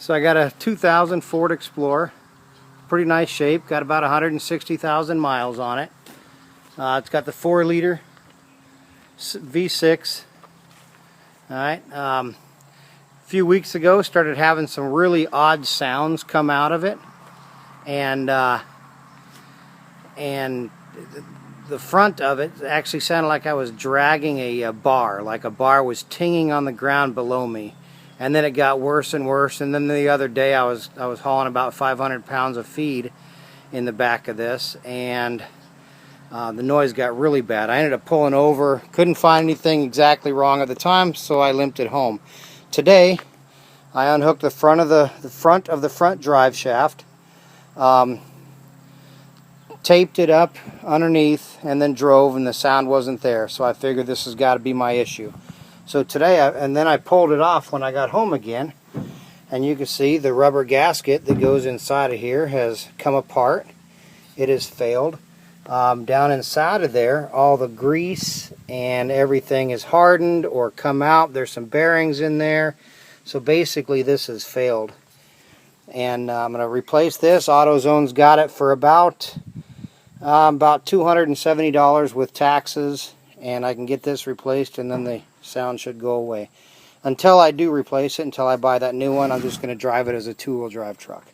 So I got a 2000 Ford Explorer, pretty nice shape, got about 160,000 miles on it. It's got the 4-liter V6. Alright, a few weeks ago started having some really odd sounds come out of it, and the front of it actually sounded like I was dragging a bar, like a bar was tinging on the ground below me. And then it got worse and worse, and then the other day I was hauling about 500 pounds of feed in the back of this, and the noise got really bad. I ended up pulling over, couldn't find anything exactly wrong at the time, so I limped it home. Today I unhooked the front of the front drive shaft, taped it up underneath, and then drove, and the sound wasn't there, so I figured this has got to be my issue. So today, and then I pulled it off when I got home again, and you can see the rubber gasket that goes inside of here has come apart. It has failed. Down inside of there, all the grease and everything is hardened or come out. There's some bearings in there. So basically this has failed. And I'm going to replace this. AutoZone's got it for about $270 with taxes, and I can get this replaced, and then the sound should go away. Until I do replace it, until I buy that new one, I'm just going to drive it as a 2-wheel drive truck.